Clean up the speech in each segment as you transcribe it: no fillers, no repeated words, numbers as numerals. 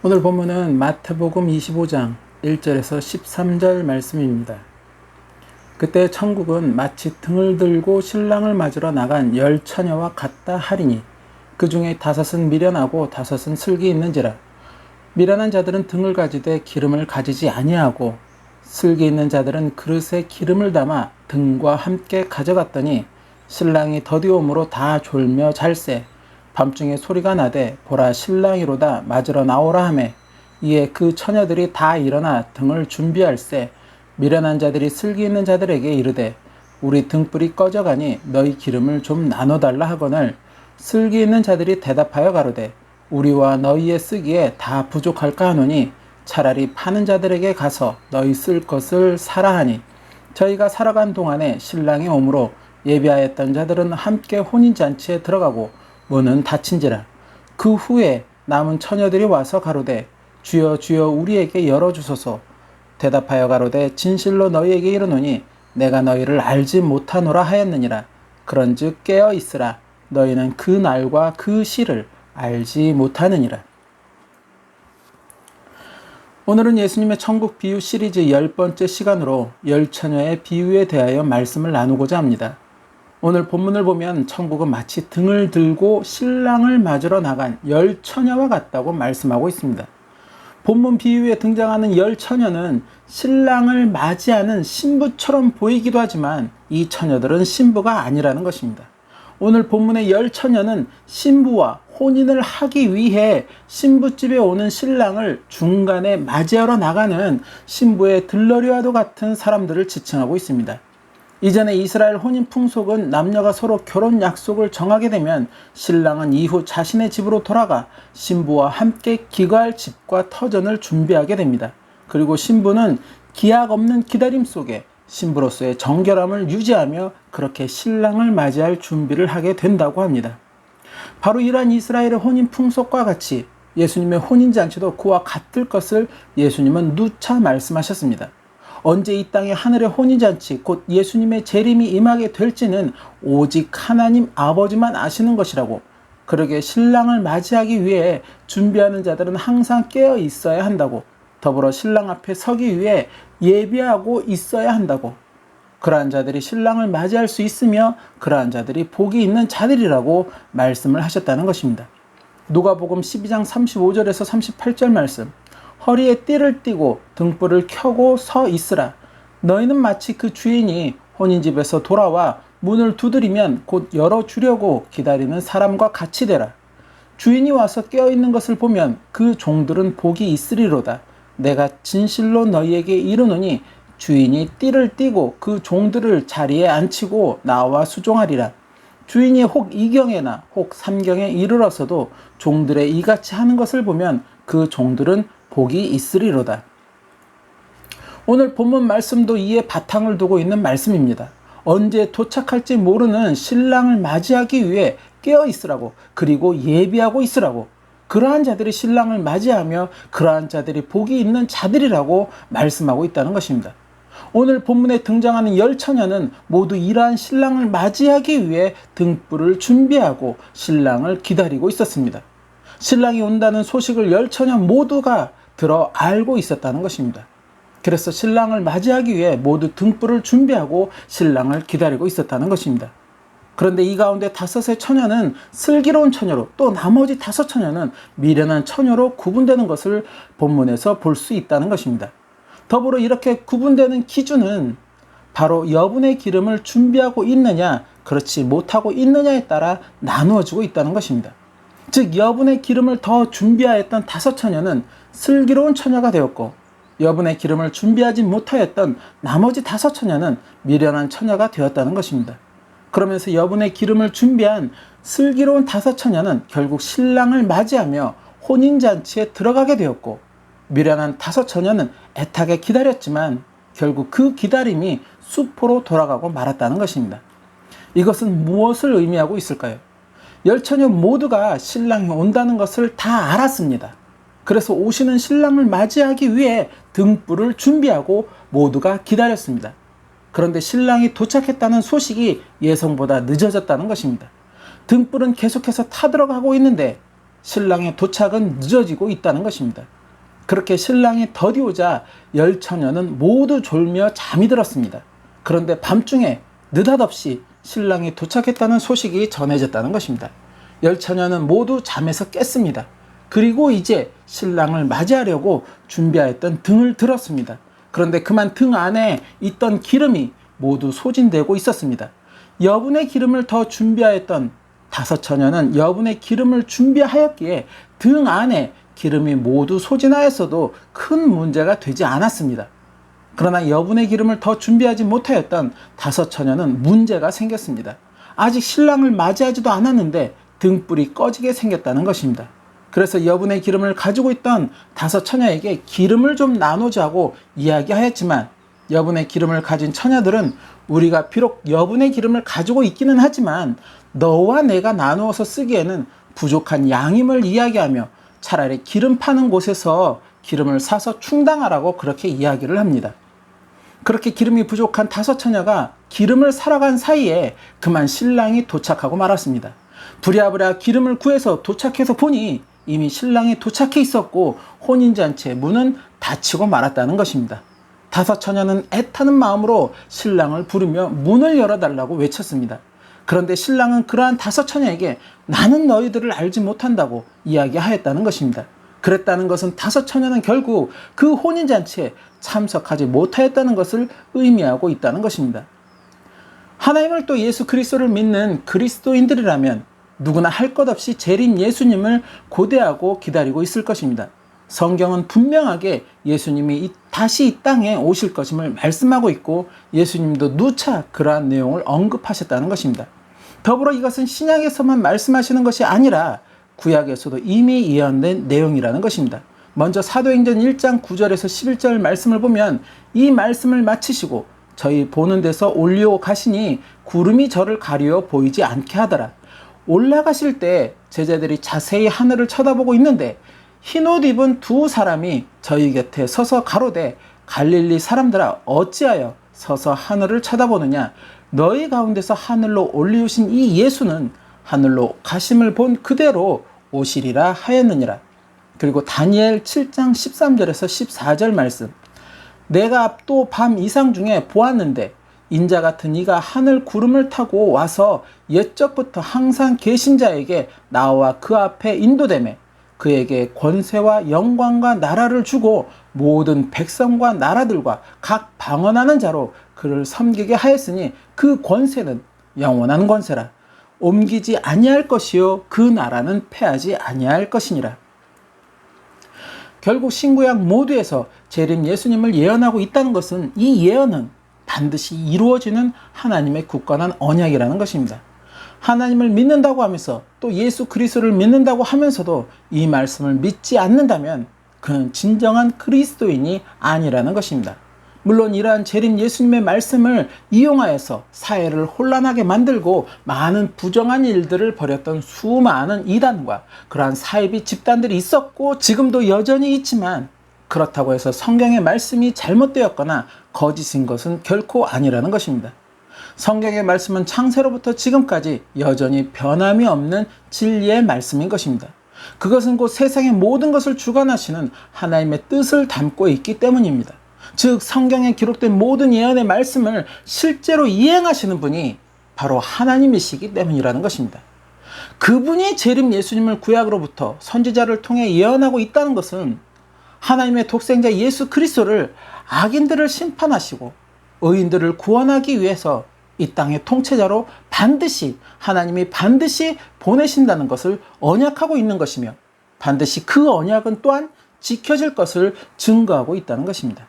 오늘 본문은 마태복음 25장 1절에서 13절 말씀입니다. 그때 천국은 마치 등을 들고 신랑을 맞으러 나간 10처녀와 같다 하리니 그 중에 5은 미련하고 5은 슬기 있는지라. 미련한 자들은 등을 가지되 기름을 가지지 아니하고 슬기 있는 자들은 그릇에 기름을 담아 등과 함께 가져갔더니 신랑이 더디옴으로 다 졸며 잘세. 밤중에 소리가 나되 보라 신랑이로다 맞으러 나오라 하매 이에 그 처녀들이 다 일어나 등을 준비할세. 미련한 자들이 슬기 있는 자들에게 이르되 우리 등불이 꺼져가니 너희 기름을 좀 나눠달라 하거늘 슬기 있는 자들이 대답하여 가로되 우리와 너희의 쓰기에 다 부족할까 하노니 차라리 파는 자들에게 가서 너희 쓸 것을 사라 하니 저희가 살아간 동안에 신랑이 오므로 예비하였던 자들은 함께 혼인잔치에 들어가고 문은 닫힌지라. 그 후에 남은 처녀들이 와서 가로되 주여 주여 우리에게 열어주소서. 대답하여 가로되 진실로 너희에게 이르노니 내가 너희를 알지 못하노라 하였느니라. 그런즉 깨어 있으라. 너희는 그 날과 그 시를 알지 못하느니라. 오늘은 예수님의 천국 비유 시리즈 10번째 시간으로 10처녀의 비유에 대하여 말씀을 나누고자 합니다. 오늘 본문을 보면 천국은 마치 등을 들고 신랑을 맞으러 나간 10처녀와 같다고 말씀하고 있습니다. 본문 비유에 등장하는 10처녀는 신랑을 맞이하는 신부처럼 보이기도 하지만 이 처녀들은 신부가 아니라는 것입니다. 오늘 본문의 10처녀는 신부와 혼인을 하기 위해 신부집에 오는 신랑을 중간에 맞이하러 나가는 신부의 들러리와도 같은 사람들을 지칭하고 있습니다. 이전에 이스라엘 혼인 풍속은 남녀가 서로 결혼 약속을 정하게 되면 신랑은 이후 자신의 집으로 돌아가 신부와 함께 기거할 집과 터전을 준비하게 됩니다. 그리고 신부는 기약 없는 기다림 속에 신부로서의 정결함을 유지하며 그렇게 신랑을 맞이할 준비를 하게 된다고 합니다. 바로 이러한 이스라엘의 혼인 풍속과 같이 예수님의 혼인잔치도 그와 같을 것을 예수님은 누차 말씀하셨습니다. 언제 이 땅에 하늘의 혼인잔치 곧 예수님의 재림이 임하게 될지는 오직 하나님 아버지만 아시는 것이라고. 그러게 신랑을 맞이하기 위해 준비하는 자들은 항상 깨어 있어야 한다고. 더불어 신랑 앞에 서기 위해 예비하고 있어야 한다고. 그러한 자들이 신랑을 맞이할 수 있으며 그러한 자들이 복이 있는 자들이라고 말씀을 하셨다는 것입니다. 누가복음 12장 35절에서 38절 말씀. 허리에 띠를 띠고 등불을 켜고 서 있으라. 너희는 마치 그 주인이 혼인집에서 돌아와 문을 두드리면 곧 열어주려고 기다리는 사람과 같이 되라. 주인이 와서 깨어있는 것을 보면 그 종들은 복이 있으리로다. 내가 진실로 너희에게 이르노니 주인이 띠를 띠고 그 종들을 자리에 앉히고 나와 수종하리라. 주인이 혹 2경에나 혹 3경에 이르러서도 종들의 이같이 하는 것을 보면 그 종들은 복이 있으리로다. 오늘 본문 말씀도 이에 바탕을 두고 있는 말씀입니다. 언제 도착할지 모르는 신랑을 맞이하기 위해 깨어 있으라고, 그리고 예비하고 있으라고. 그러한 자들이 신랑을 맞이하며 그러한 자들이 복이 있는 자들이라고 말씀하고 있다는 것입니다. 오늘 본문에 등장하는 10처녀는 모두 이러한 신랑을 맞이하기 위해 등불을 준비하고 신랑을 기다리고 있었습니다. 신랑이 온다는 소식을 10처녀 모두가 들어 알고 있었다는 것입니다. 그래서 신랑을 맞이하기 위해 모두 등불을 준비하고 신랑을 기다리고 있었다는 것입니다. 그런데 이 가운데 5의 처녀는 슬기로운 처녀로, 또 나머지 5처녀는 미련한 처녀로 구분되는 것을 본문에서 볼 수 있다는 것입니다. 더불어 이렇게 구분되는 기준은 바로 여분의 기름을 준비하고 있느냐, 그렇지 못하고 있느냐에 따라 나누어지고 있다는 것입니다. 즉 여분의 기름을 더 준비하였던 5처녀는 슬기로운 처녀가 되었고, 여분의 기름을 준비하지 못하였던 나머지 5처녀는 미련한 처녀가 되었다는 것입니다. 그러면서 여분의 기름을 준비한 슬기로운 5처녀는 결국 신랑을 맞이하며 혼인잔치에 들어가게 되었고, 미련한 5처녀는 애타게 기다렸지만 결국 그 기다림이 수포로 돌아가고 말았다는 것입니다. 이것은 무엇을 의미하고 있을까요? 10처녀 모두가 신랑이 온다는 것을 다 알았습니다. 그래서 오시는 신랑을 맞이하기 위해 등불을 준비하고 모두가 기다렸습니다. 그런데 신랑이 도착했다는 소식이 예상보다 늦어졌다는 것입니다. 등불은 계속해서 타들어가고 있는데 신랑의 도착은 늦어지고 있다는 것입니다. 그렇게 신랑이 더디오자 열처녀는 모두 졸며 잠이 들었습니다. 그런데 밤중에 느닷없이 신랑이 도착했다는 소식이 전해졌다는 것입니다. 열처녀는 모두 잠에서 깼습니다. 그리고 이제 신랑을 맞이하려고 준비하였던 등을 들었습니다. 그런데 그만 등 안에 있던 기름이 모두 소진되고 있었습니다. 여분의 기름을 더 준비하였던 다섯 처녀는 여분의 기름을 준비하였기에 등 안에 기름이 모두 소진하였어도 큰 문제가 되지 않았습니다. 그러나 여분의 기름을 더 준비하지 못하였던 다섯 처녀는 문제가 생겼습니다. 아직 신랑을 맞이하지도 않았는데 등불이 꺼지게 생겼다는 것입니다. 그래서 여분의 기름을 가지고 있던 다섯 처녀에게 기름을 좀 나누자고 이야기하였지만 여분의 기름을 가진 처녀들은 우리가 비록 여분의 기름을 가지고 있기는 하지만 너와 내가 나누어서 쓰기에는 부족한 양임을 이야기하며 차라리 기름 파는 곳에서 기름을 사서 충당하라고 그렇게 이야기를 합니다. 그렇게 기름이 부족한 다섯 처녀가 기름을 사러 간 사이에 그만 신랑이 도착하고 말았습니다. 부랴부랴 기름을 구해서 도착해서 보니 이미 신랑이 도착해 있었고 혼인잔치의 문은 닫히고 말았다는 것입니다. 다섯 처녀는 애타는 마음으로 신랑을 부르며 문을 열어달라고 외쳤습니다. 그런데 신랑은 그러한 다섯 처녀에게 나는 너희들을 알지 못한다고 이야기하였다는 것입니다. 그랬다는 것은 다섯 처녀는 결국 그 혼인잔치에 참석하지 못하였다는 것을 의미하고 있다는 것입니다. 하나님을 또 예수 그리스도를 믿는 그리스도인들이라면 누구나 할 것 없이 재림 예수님을 고대하고 기다리고 있을 것입니다. 성경은 분명하게 예수님이 다시 이 땅에 오실 것임을 말씀하고 있고 예수님도 누차 그러한 내용을 언급하셨다는 것입니다. 더불어 이것은 신약에서만 말씀하시는 것이 아니라 구약에서도 이미 예언된 내용이라는 것입니다. 먼저 사도행전 1장 9절에서 11절 말씀을 보면 이 말씀을 마치시고 저희 보는 데서 올리오 가시니 구름이 저를 가리워 보이지 않게 하더라. 올라가실 때 제자들이 자세히 하늘을 쳐다보고 있는데 흰옷 입은 두 사람이 저희 곁에 서서 가로되 갈릴리 사람들아 어찌하여 서서 하늘을 쳐다보느냐 너희 가운데서 하늘로 올리우신 이 예수는 하늘로 가심을 본 그대로 오시리라 하였느니라. 그리고 다니엘 7장 13절에서 14절 말씀 내가 또 밤 이상 중에 보았는데 인자 같은 이가 하늘 구름을 타고 와서 옛적부터 항상 계신 자에게 나와 그 앞에 인도되매 그에게 권세와 영광과 나라를 주고 모든 백성과 나라들과 각 방언하는 자로 그를 섬기게 하였으니 그 권세는 영원한 권세라. 옮기지 아니할 것이요 그 나라는 패하지 아니할 것이니라. 결국 신구약 모두에서 재림 예수님을 예언하고 있다는 것은 이 예언은 반드시 이루어지는 하나님의 굳건한 언약이라는 것입니다. 하나님을 믿는다고 하면서 또 예수 그리스도를 믿는다고 하면서도 이 말씀을 믿지 않는다면 그는 진정한 그리스도인이 아니라는 것입니다. 물론 이러한 재림 예수님의 말씀을 이용하여서 사회를 혼란하게 만들고 많은 부정한 일들을 벌였던 수많은 이단과 그러한 사이비 집단들이 있었고 지금도 여전히 있지만 그렇다고 해서 성경의 말씀이 잘못되었거나 거짓인 것은 결코 아니라는 것입니다. 성경의 말씀은 창세로부터 지금까지 여전히 변함이 없는 진리의 말씀인 것입니다. 그것은 곧 세상의 모든 것을 주관하시는 하나님의 뜻을 담고 있기 때문입니다. 즉 성경에 기록된 모든 예언의 말씀을 실제로 이행하시는 분이 바로 하나님이시기 때문이라는 것입니다. 그분이 재림 예수님을 구약으로부터 선지자를 통해 예언하고 있다는 것은 하나님의 독생자 예수 그리스도를 악인들을 심판하시고 의인들을 구원하기 위해서 이 땅의 통치자로 하나님이 반드시 보내신다는 것을 언약하고 있는 것이며 반드시 그 언약은 또한 지켜질 것을 증거하고 있다는 것입니다.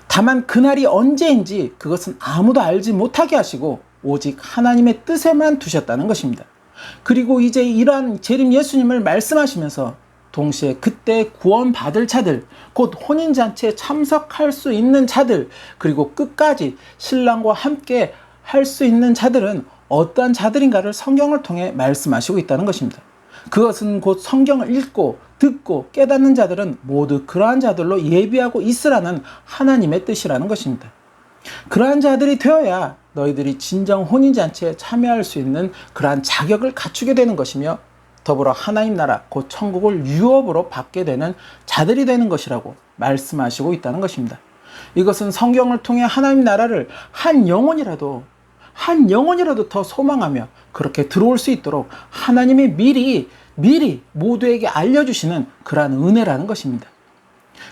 다만 그날이 언제인지 그것은 아무도 알지 못하게 하시고 오직 하나님의 뜻에만 두셨다는 것입니다. 그리고 이제 이러한 재림 예수님을 말씀하시면서 동시에 그때 구원받을 자들, 곧 혼인잔치에 참석할 수 있는 자들, 그리고 끝까지 신랑과 함께 할 수 있는 자들은 어떠한 자들인가를 성경을 통해 말씀하시고 있다는 것입니다. 그것은 곧 성경을 읽고 듣고 깨닫는 자들은 모두 그러한 자들로 예비하고 있으라는 하나님의 뜻이라는 것입니다. 그러한 자들이 되어야 너희들이 진정 혼인잔치에 참여할 수 있는 그러한 자격을 갖추게 되는 것이며 더불어 하나님 나라 곧 천국을 유업으로 받게 되는 자들이 되는 것이라고 말씀하시고 있다는 것입니다. 이것은 성경을 통해 하나님 나라를 한 영혼이라도 더 소망하며 그렇게 들어올 수 있도록 하나님이 미리 모두에게 알려주시는 그러한 은혜라는 것입니다.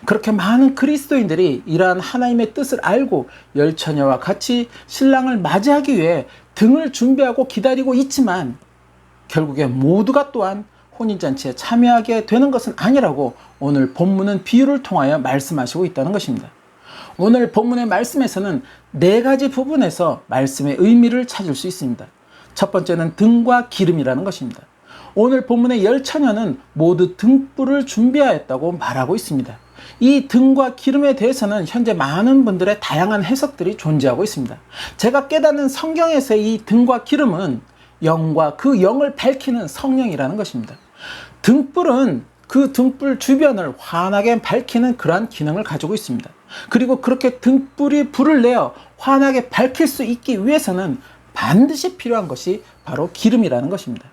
그렇게 많은 그리스도인들이 이러한 하나님의 뜻을 알고 열처녀와 같이 신랑을 맞이하기 위해 등을 준비하고 기다리고 있지만 결국에 모두가 또한 혼인잔치에 참여하게 되는 것은 아니라고 오늘 본문은 비유를 통하여 말씀하시고 있다는 것입니다. 오늘 본문의 말씀에서는 4가지 부분에서 말씀의 의미를 찾을 수 있습니다. 첫 번째는 등과 기름이라는 것입니다. 오늘 본문의 열처녀는 모두 등불을 준비하였다고 말하고 있습니다. 이 등과 기름에 대해서는 현재 많은 분들의 다양한 해석들이 존재하고 있습니다. 제가 깨닫는 성경에서의 이 등과 기름은 영과 그 영을 밝히는 성령이라는 것입니다. 등불은 그 등불 주변을 환하게 밝히는 그러한 기능을 가지고 있습니다. 그리고 그렇게 등불이 불을 내어 환하게 밝힐 수 있기 위해서는 반드시 필요한 것이 바로 기름이라는 것입니다.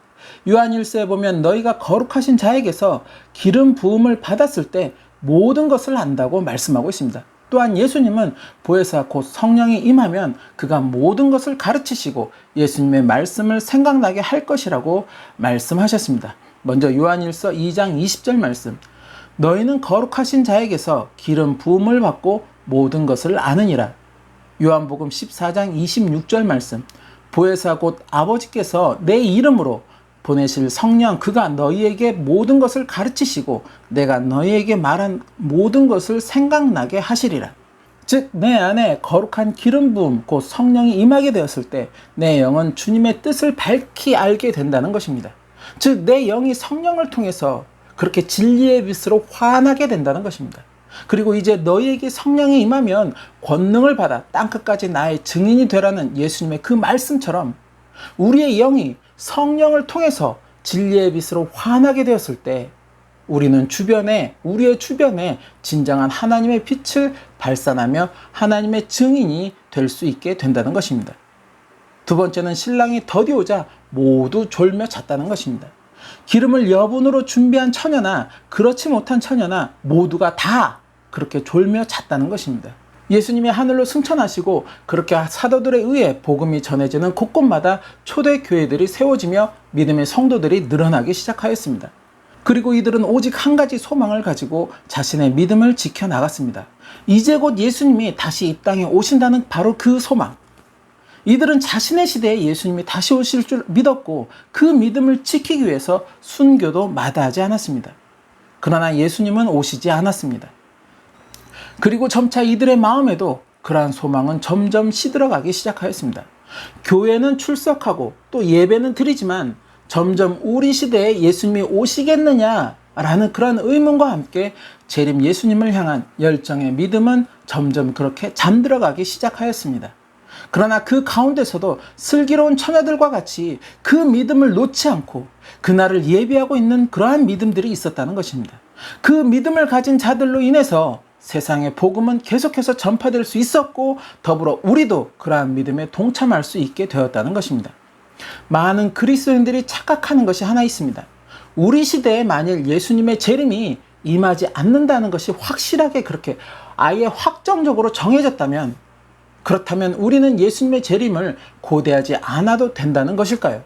요한일서에 보면 너희가 거룩하신 자에게서 기름 부음을 받았을 때 모든 것을 안다고 말씀하고 있습니다. 또한 예수님은 보혜사 곧 성령이 임하면 그가 모든 것을 가르치시고 예수님의 말씀을 생각나게 할 것이라고 말씀하셨습니다. 먼저 요한일서 2장 20절 말씀, 너희는 거룩하신 자에게서 기름 부음을 받고 모든 것을 아느니라. 요한복음 14장 26절 말씀, 보혜사 곧 아버지께서 내 이름으로 보내실 성령 그가 너희에게 모든 것을 가르치시고 내가 너희에게 말한 모든 것을 생각나게 하시리라. 즉 내 안에 거룩한 기름 부음 곧 성령이 임하게 되었을 때 내 영은 주님의 뜻을 밝히 알게 된다는 것입니다. 즉 내 영이 성령을 통해서 그렇게 진리의 빛으로 환하게 된다는 것입니다. 그리고 이제 너희에게 성령이 임하면 권능을 받아 땅끝까지 나의 증인이 되라는 예수님의 그 말씀처럼 우리의 영이 성령을 통해서 진리의 빛으로 환하게 되었을 때 우리는 우리의 주변에 진정한 하나님의 빛을 발산하며 하나님의 증인이 될 수 있게 된다는 것입니다. 두 번째는 신랑이 더디오자 모두 졸며 잤다는 것입니다. 기름을 여분으로 준비한 처녀나 그렇지 못한 처녀나 모두가 다 그렇게 졸며 잤다는 것입니다. 예수님이 하늘로 승천하시고 그렇게 사도들에 의해 복음이 전해지는 곳곳마다 초대교회들이 세워지며 믿음의 성도들이 늘어나기 시작하였습니다. 그리고 이들은 오직 한 가지 소망을 가지고 자신의 믿음을 지켜나갔습니다. 이제 곧 예수님이 다시 이 땅에 오신다는 바로 그 소망. 이들은 자신의 시대에 예수님이 다시 오실 줄 믿었고 그 믿음을 지키기 위해서 순교도 마다하지 않았습니다. 그러나 예수님은 오시지 않았습니다. 그리고 점차 이들의 마음에도 그러한 소망은 점점 시들어가기 시작하였습니다. 교회는 출석하고 또 예배는 드리지만 점점 우리 시대에 예수님이 오시겠느냐라는 그런 의문과 함께 재림 예수님을 향한 열정의 믿음은 점점 그렇게 잠들어가기 시작하였습니다. 그러나 그 가운데서도 슬기로운 처녀들과 같이 그 믿음을 놓지 않고 그날을 예비하고 있는 그러한 믿음들이 있었다는 것입니다. 그 믿음을 가진 자들로 인해서 세상의 복음은 계속해서 전파될 수 있었고 더불어 우리도 그러한 믿음에 동참할 수 있게 되었다는 것입니다. 많은 그리스도인들이 착각하는 것이 하나 있습니다. 우리 시대에 만일 예수님의 재림이 임하지 않는다는 것이 확실하게 그렇게 아예 확정적으로 정해졌다면 그렇다면 우리는 예수님의 재림을 고대하지 않아도 된다는 것일까요?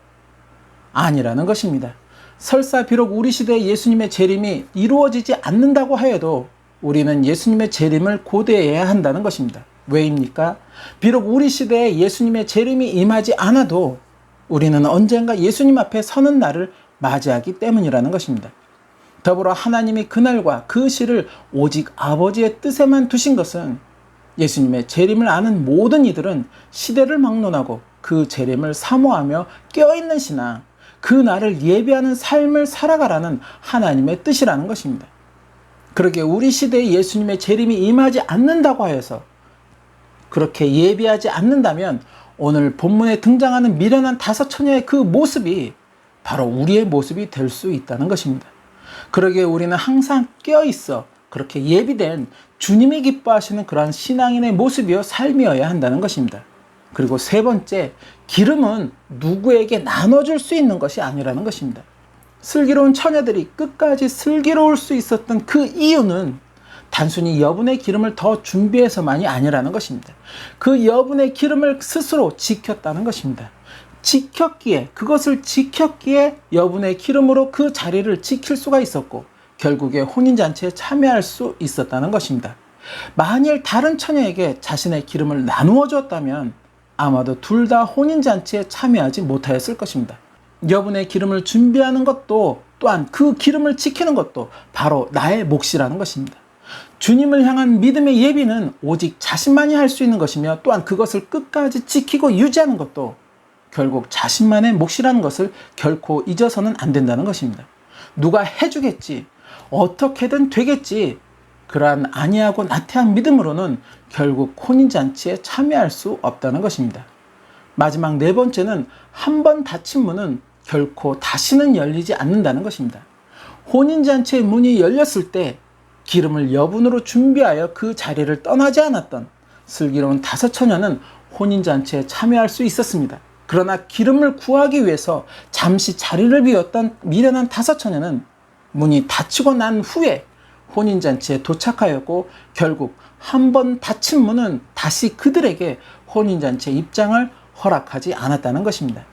아니라는 것입니다. 설사 비록 우리 시대에 예수님의 재림이 이루어지지 않는다고 하여도 우리는 예수님의 재림을 고대해야 한다는 것입니다. 왜입니까? 비록 우리 시대에 예수님의 재림이 임하지 않아도 우리는 언젠가 예수님 앞에 서는 날을 맞이하기 때문이라는 것입니다. 더불어 하나님이 그날과 그 시를 오직 아버지의 뜻에만 두신 것은 예수님의 재림을 아는 모든 이들은 시대를 막론하고 그 재림을 사모하며 깨어있는 신앙, 그 날을 예비하는 삶을 살아가라는 하나님의 뜻이라는 것입니다. 그러게 우리 시대에 예수님의 재림이 임하지 않는다고 하여서 그렇게 예비하지 않는다면 오늘 본문에 등장하는 미련한 5 처녀의 그 모습이 바로 우리의 모습이 될 수 있다는 것입니다. 그러기에 우리는 항상 깨어있어 그렇게 예비된 주님이 기뻐하시는 그러한 신앙인의 모습이요 삶이어야 한다는 것입니다. 그리고 세 번째, 기름은 누구에게 나눠줄 수 있는 것이 아니라는 것입니다. 슬기로운 처녀들이 끝까지 슬기로울 수 있었던 그 이유는 단순히 여분의 기름을 더 준비해서만이 아니라는 것입니다. 그 여분의 기름을 스스로 지켰다는 것입니다. 그것을 지켰기에 여분의 기름으로 그 자리를 지킬 수가 있었고 결국에 혼인잔치에 참여할 수 있었다는 것입니다. 만일 다른 처녀에게 자신의 기름을 나누어 주었다면 아마도 둘 다 혼인잔치에 참여하지 못하였을 것입니다. 여분의 기름을 준비하는 것도 또한 그 기름을 지키는 것도 바로 나의 몫이라는 것입니다. 주님을 향한 믿음의 예비는 오직 자신만이 할 수 있는 것이며 또한 그것을 끝까지 지키고 유지하는 것도 결국 자신만의 몫이라는 것을 결코 잊어서는 안 된다는 것입니다. 누가 해주겠지, 어떻게든 되겠지, 그러한 안이하고 나태한 믿음으로는 결국 혼인잔치에 참여할 수 없다는 것입니다. 마지막 네 번째는 한 번 닫힌 문은 결코 다시는 열리지 않는다는 것입니다. 혼인잔치의 문이 열렸을 때 기름을 여분으로 준비하여 그 자리를 떠나지 않았던 슬기로운 다섯 처녀는 혼인잔치에 참여할 수 있었습니다. 그러나 기름을 구하기 위해서 잠시 자리를 비웠던 미련한 다섯 처녀는 문이 닫히고 난 후에 혼인잔치에 도착하였고 결국 한 번 닫힌 문은 다시 그들에게 혼인잔치의 입장을 허락하지 않았다는 것입니다.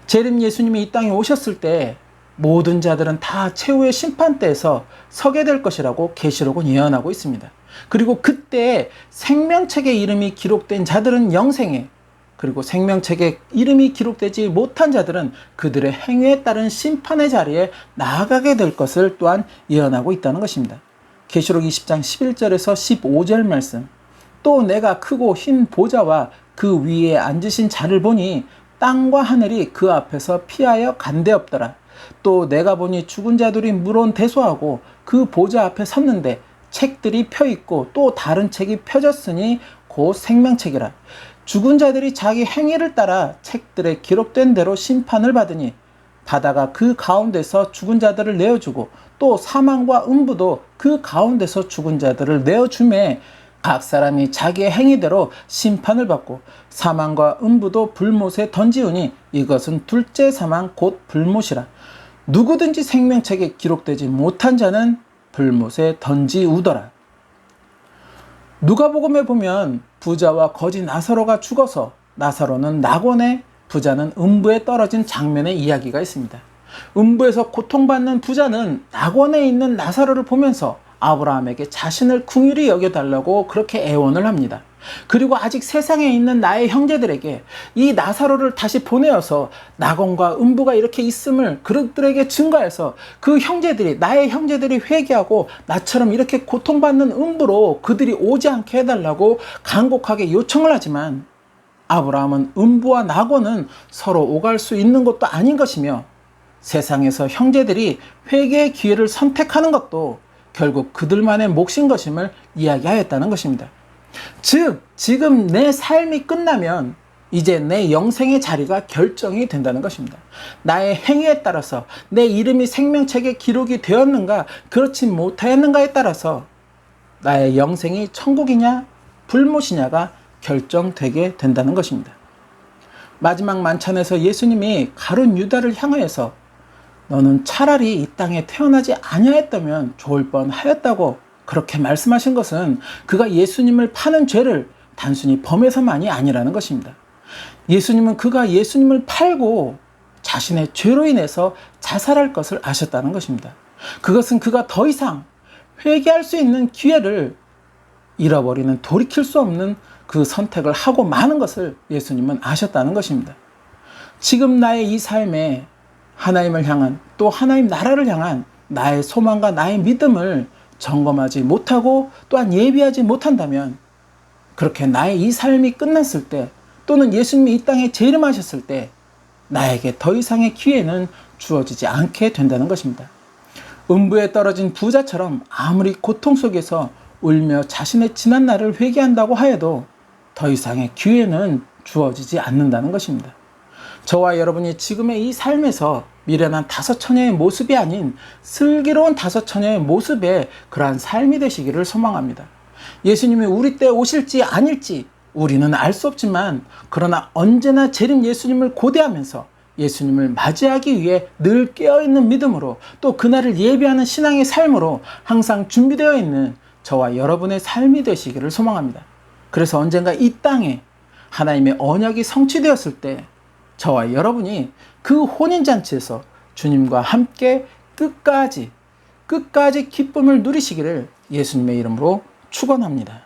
재림 예수님이 이 땅에 오셨을 때 모든 자들은 다 최후의 심판대에서 서게 될 것이라고 계시록은 예언하고 있습니다. 그리고 그때 생명책에 이름이 기록된 자들은 영생에, 그리고 생명책에 이름이 기록되지 못한 자들은 그들의 행위에 따른 심판의 자리에 나아가게 될 것을 또한 예언하고 있다는 것입니다. 계시록 20장 11절에서 15절 말씀. 또 내가 크고 흰 보좌와 그 위에 앉으신 자를 보니 땅과 하늘이 그 앞에서 피하여 간데없더라. 또 내가 보니 죽은 자들이 물론 대소하고 그 보좌 앞에 섰는데 책들이 펴있고 또 다른 책이 펴졌으니 곧 생명책이라. 죽은 자들이 자기 행위를 따라 책들에 기록된 대로 심판을 받으니 바다가 그 가운데서 죽은 자들을 내어주고 또 사망과 음부도 그 가운데서 죽은 자들을 내어주매 각 사람이 자기의 행위대로 심판을 받고 사망과 음부도 불못에 던지우니 이것은 둘째 사망 곧 불못이라. 누구든지 생명책에 기록되지 못한 자는 불못에 던지우더라. 누가복음에 보면 부자와 거지 나사로가 죽어서 나사로는 낙원에, 부자는 음부에 떨어진 장면의 이야기가 있습니다. 음부에서 고통받는 부자는 낙원에 있는 나사로를 보면서 아브라함에게 자신을 긍휼히 여겨달라고 그렇게 애원을 합니다. 그리고 아직 세상에 있는 나의 형제들에게 이 나사로를 다시 보내어서 낙원과 음부가 이렇게 있음을 그들에게 증거해서 그 형제들이, 나의 형제들이 회개하고 나처럼 이렇게 고통받는 음부로 그들이 오지 않게 해달라고 간곡하게 요청을 하지만 아브라함은 음부와 낙원은 서로 오갈 수 있는 것도 아닌 것이며 세상에서 형제들이 회개의 기회를 선택하는 것도 결국 그들만의 몫인 것임을 이야기하였다는 것입니다. 즉, 지금 내 삶이 끝나면 이제 내 영생의 자리가 결정이 된다는 것입니다. 나의 행위에 따라서 내 이름이 생명책에 기록이 되었는가 그렇지 못하였는가에 따라서 나의 영생이 천국이냐 불못이냐가 결정되게 된다는 것입니다. 마지막 만찬에서 예수님이 가룟 유다를 향하여서 너는 차라리 이 땅에 태어나지 아니하였다면 좋을 뻔하였다고 그렇게 말씀하신 것은 그가 예수님을 파는 죄를 단순히 범해서만이 아니라는 것입니다. 예수님은 그가 예수님을 팔고 자신의 죄로 인해서 자살할 것을 아셨다는 것입니다. 그것은 그가 더 이상 회개할 수 있는 기회를 잃어버리는, 돌이킬 수 없는 그 선택을 하고 마는 것을 예수님은 아셨다는 것입니다. 지금 나의 이 삶에 하나님을 향한, 또 하나님 나라를 향한 나의 소망과 나의 믿음을 점검하지 못하고 또한 예비하지 못한다면 그렇게 나의 이 삶이 끝났을 때, 또는 예수님이 이 땅에 재림하셨을 때 나에게 더 이상의 기회는 주어지지 않게 된다는 것입니다. 음부에 떨어진 부자처럼 아무리 고통 속에서 울며 자신의 지난 날을 회개한다고 하여도 더 이상의 기회는 주어지지 않는다는 것입니다. 저와 여러분이 지금의 이 삶에서 미련한 다섯 처녀의 모습이 아닌 슬기로운 다섯 처녀의 모습의 그러한 삶이 되시기를 소망합니다. 예수님이 우리 때 오실지 아닐지 우리는 알 수 없지만, 그러나 언제나 재림 예수님을 고대하면서 예수님을 맞이하기 위해 늘 깨어있는 믿음으로 또 그날을 예비하는 신앙의 삶으로 항상 준비되어 있는 저와 여러분의 삶이 되시기를 소망합니다. 그래서 언젠가 이 땅에 하나님의 언약이 성취되었을 때 저와 여러분이 그 혼인잔치에서 주님과 함께 끝까지 기쁨을 누리시기를 예수님의 이름으로 축원합니다.